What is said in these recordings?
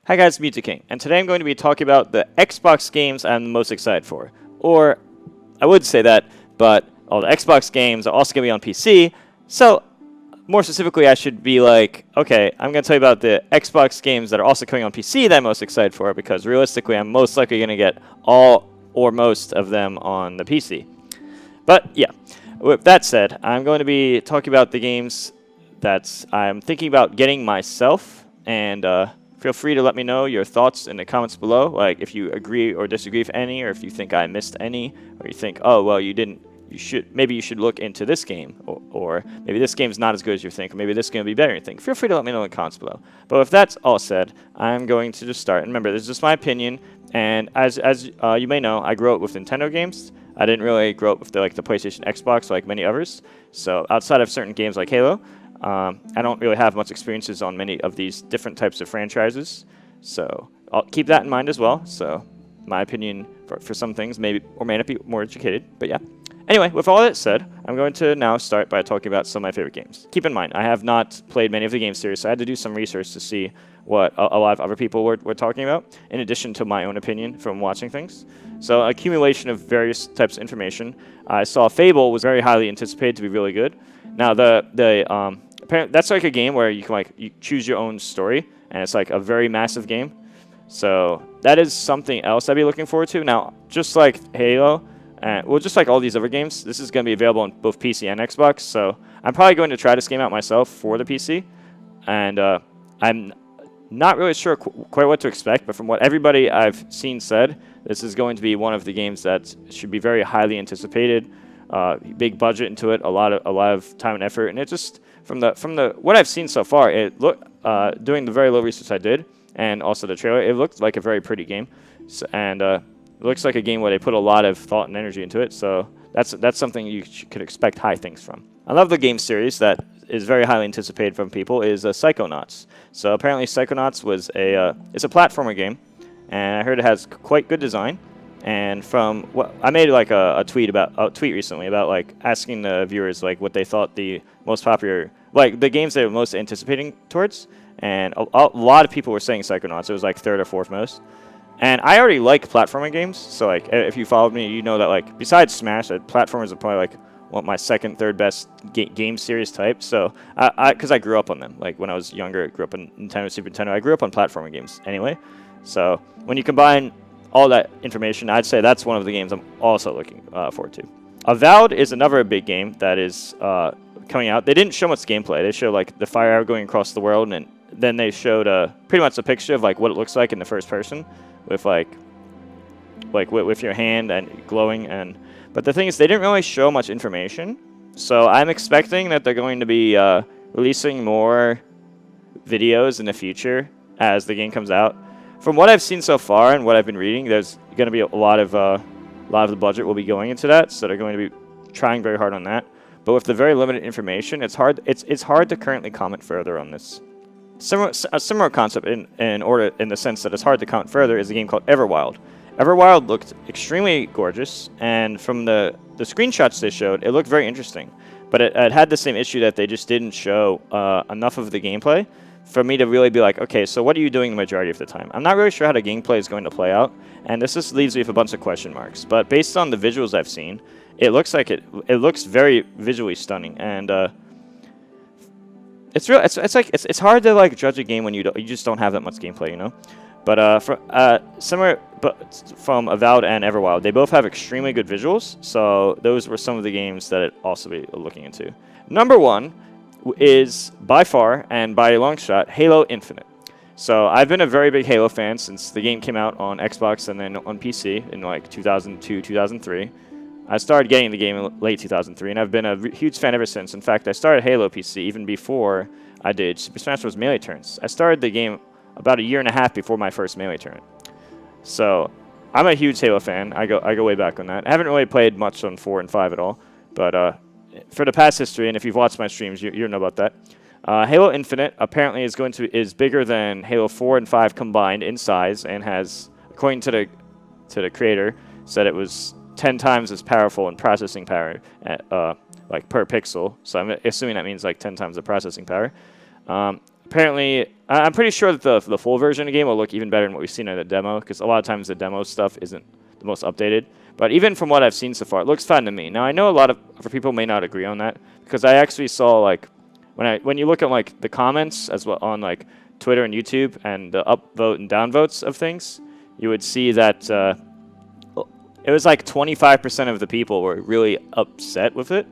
Hi guys, Mew2King, and today I'm going to be talking about the Xbox games I'm most excited for. Or, I would say that, but all the Xbox games are also going to be on PC, so more specifically I should be like, okay, I'm going to tell you about the Xbox games that are also coming on PC that I'm most excited for, because realistically I'm most likely going to get all or most of them on the PC. But yeah, with that said, I'm going to be talking about the games that I'm thinking about getting myself, and feel free to let me know your thoughts in the comments below, like if you agree or disagree with any, or if you think I missed any, or you think, oh, well, maybe you should look into this game, or maybe this game's not as good as you think, or maybe this is going to be better than you think. Feel free to let me know in the comments below. But if that's all said, I'm going to just start. And remember, this is just my opinion, and as you may know, I grew up with Nintendo games. I didn't really grow up with the PlayStation, Xbox like many others. So outside of certain games like Halo, I don't really have much experiences on many of these different types of franchises, so I'll keep that in mind as well. So my opinion for some things may not be more educated, but yeah. Anyway, with all that said, I'm going to now start by talking about some of my favorite games. Keep in mind, I have not played many of the game series, so I had to do some research to see what a lot of other people were talking about, in addition to my own opinion from watching things. So accumulation of various types of information. I saw Fable was very highly anticipated to be really good. Now apparently that's like a game where you can you choose your own story, and it's like a very massive game. So that is something else I'd be looking forward to. Now, just like Halo, well, just like all these other games, this is going to be available on both PC and Xbox. So I'm probably going to try this game out myself for the PC, and I'm not really sure quite what to expect. But from what everybody I've seen said, this is going to be one of the games that should be very highly anticipated. Big budget into it, a lot of time and effort, and it just from the what I've seen so far, it doing the very little research I did, and also the trailer, it looked like a very pretty game, and it looks like a game where they put a lot of thought and energy into it. So that's something you could expect high things from. I love the game series that is very highly anticipated from people is Psychonauts. So apparently Psychonauts was it's a platformer game, and I heard it has quite good design. And from what I made a tweet recently about asking the viewers what they thought the most popular the games they were most anticipating towards, and a lot of people were saying Psychonauts. It was third or fourth most. And I already like platforming games, so if you followed me, you know that besides Smash, platformers are probably my second, third best game series type. So because I grew up on them, when I was younger, I grew up on Nintendo, Super Nintendo. I grew up on platforming games anyway. So when you combine all that information, I'd say that's one of the games I'm also looking forward to. Avowed is another big game that is coming out. They didn't show much gameplay. They showed the fire arrow going across the world, and then they showed pretty much a picture of what it looks like in the first person, with with your hand and glowing. But the thing is, they didn't really show much information. So I'm expecting that they're going to be releasing more videos in the future as the game comes out. From what I've seen so far and what I've been reading, there's going to be a lot of the budget will be going into that, so they're going to be trying very hard on that. But with the very limited information, it's hard to currently comment further on this. A similar concept in the sense that it's hard to comment further is a game called Everwild. Everwild looked extremely gorgeous, and from the screenshots they showed, it looked very interesting. But it had the same issue that they just didn't show enough of the gameplay for me to really be okay, so what are you doing the majority of the time? I'm not really sure how the gameplay is going to play out, and this just leaves me with a bunch of question marks. But based on the visuals I've seen, it looks like it looks very visually stunning, and it's hard to judge a game when you just don't have that much gameplay, you know. But from Avowed and Everwild, they both have extremely good visuals, so those were some of the games that I'd also be looking into. Number one is by far and by a long shot Halo Infinite. So I've been a very big Halo fan since the game came out on Xbox and then on PC in 2002, 2003. I started getting the game in late 2003, and I've been a huge fan ever since. In fact, I started Halo PC even before I did Super Smash Bros. Melee tournaments. I started the game about a year and a half before my first Melee tournament. So I'm a huge Halo fan. I go way back on that. I haven't really played much on 4 and 5 at all, but for the past history, and if you've watched my streams, you know about that. Halo Infinite apparently is bigger than Halo 4 and 5 combined in size, and has, according to the creator, said it was 10 times as powerful in processing power per pixel. So I'm assuming that means 10 times the processing power. apparently, I'm pretty sure that the full version of the game will look even better than what we've seen in the demo, because a lot of times the demo stuff isn't the most updated. But even from what I've seen so far, it looks fine to me. Now, I know a lot of people may not agree on that, because I actually saw, like, when you look at, like, the comments as well on, like, Twitter and YouTube and the upvote and downvotes of things, you would see that it was like 25% of the people were really upset with it,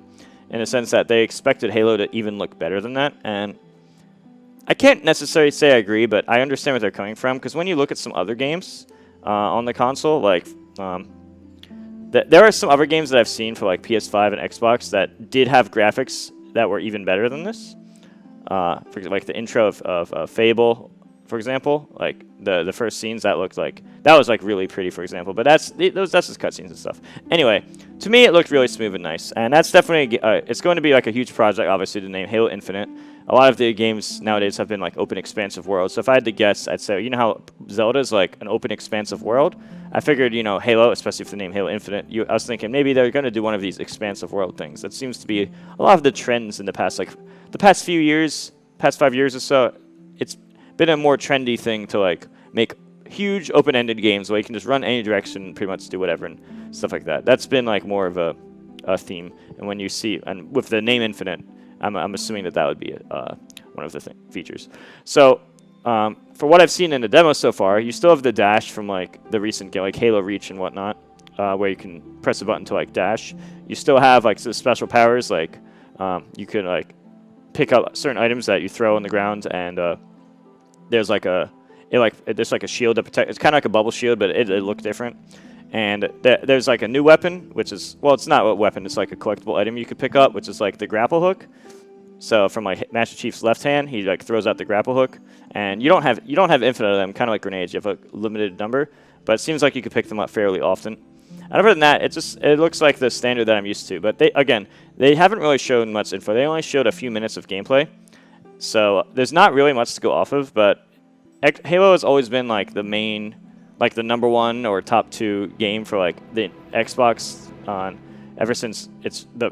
in a sense that they expected Halo to even look better than that. And I can't necessarily say I agree, but I understand where they're coming from, because when you look at some other games on the console, like there are some other games that I've seen for like PS5 and Xbox that did have graphics that were even better than this. For like the intro of Fable, for example, like the first scenes, that was like really pretty, for example. But that's just cutscenes and stuff. Anyway, to me it looked really smooth and nice, and that's definitely it's going to be like a huge project, obviously, to name Halo Infinite. A lot of the games nowadays have been like open expansive worlds. So if I had to guess, I'd say, you know how Zelda is like an open expansive world? I figured, you know, Halo, especially for the name Halo Infinite, I was thinking maybe they're going to do one of these expansive world things. That seems to be a lot of the trends in the past few years, past 5 years or so. It's been a more trendy thing to like make huge open-ended games where you can just run any direction, pretty much do whatever and stuff like that. That's been like more of a theme. And when you see, and with the name Infinite, I'm assuming that would be one of the features. So for what I've seen in the demo so far, you still have the dash from like the recent game, like Halo Reach and whatnot, where you can press a button to like dash. You still have like the special powers, like you can like pick up certain items that you throw on the ground, and there's like there's like a shield to protect. It's kind of like a bubble shield, but it looks different. And there's like a new weapon, which is, well, it's not a weapon. It's like a collectible item you could pick up, which is like the grapple hook. So from like Master Chief's left hand, he like throws out the grapple hook, and you don't have infinite of them, kind of like grenades. You have a limited number, but it seems like you could pick them up fairly often. And other than that, it looks like the standard that I'm used to. But they haven't really shown much info. They only showed a few minutes of gameplay, so there's not really much to go off of. But Halo has always been like the main, like the #1 or top 2 game for like the Xbox ever since it's the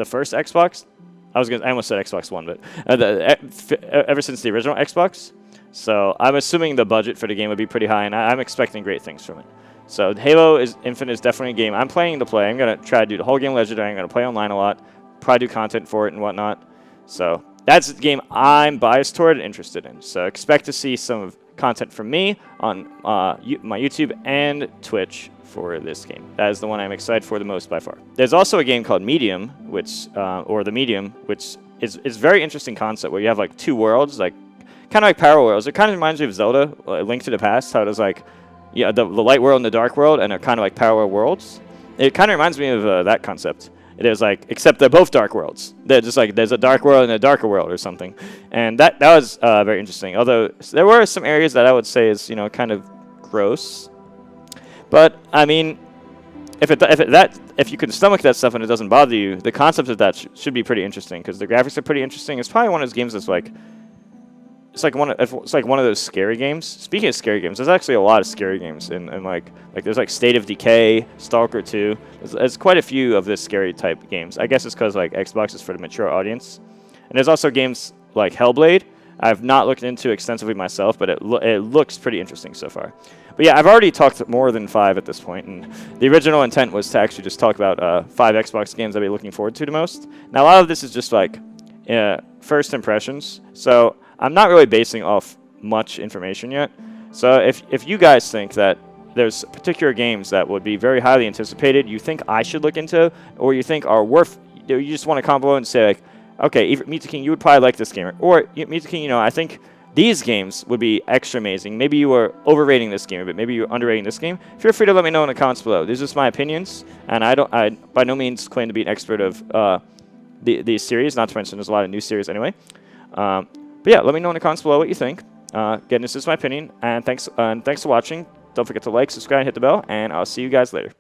first Xbox. I almost said Xbox One, but ever since the original Xbox. So I'm assuming the budget for the game would be pretty high, and I'm expecting great things from it. So Halo Infinite is definitely a game I'm planning to play. I'm going to try to do the whole game legendary. I'm going to play online a lot, probably do content for it and whatnot. So that's the game I'm biased toward and interested in. So expect to see some content from me on my YouTube and Twitch for this game. That is the one I'm excited for the most by far. There's also a game called Medium, which is very interesting concept, where you have like 2 worlds, like kind of like parallel worlds. It kind of reminds me of Zelda, Link to the Past, how it was like, yeah, the light world and the dark world, and they're kind of like parallel worlds. It kind of reminds me of that concept. It is like, except they're both dark worlds. They're just like, there's a dark world and a darker world or something. And that was very interesting. Although there were some areas that I would say is, you know, kind of gross. But I mean, if you can stomach that stuff and it doesn't bother you, the concept of that should be pretty interesting, because the graphics are pretty interesting. It's probably one of those games that's like, it's like one of those scary games. Speaking of scary games, there's actually a lot of scary games in like there's like State of Decay, Stalker 2. There's quite a few of this scary type games. I guess it's because like Xbox is for the mature audience. And there's also games like Hellblade. I've not looked into extensively myself, but it looks pretty interesting so far. But yeah, I've already talked more than 5 at this point, and the original intent was to actually just talk about 5 Xbox games I'd be looking forward to the most. Now, a lot of this is just like first impressions, so I'm not really basing off much information yet. So if you guys think that there's particular games that would be very highly anticipated, you think I should look into, or you think are worth, you just want to combo and say like, okay, Mew2King, you would probably like this game, or Mew2King, you know, I think these games would be extra amazing. Maybe you are overrating this game a bit. Maybe you're underrating this game. Feel free to let me know in the comments below. These are just my opinions, and I by no means claim to be an expert of the series. Not to mention there's a lot of new series anyway. But yeah, let me know in the comments below what you think. Again, this is my opinion, and thanks for watching. Don't forget to like, subscribe, and hit the bell, and I'll see you guys later.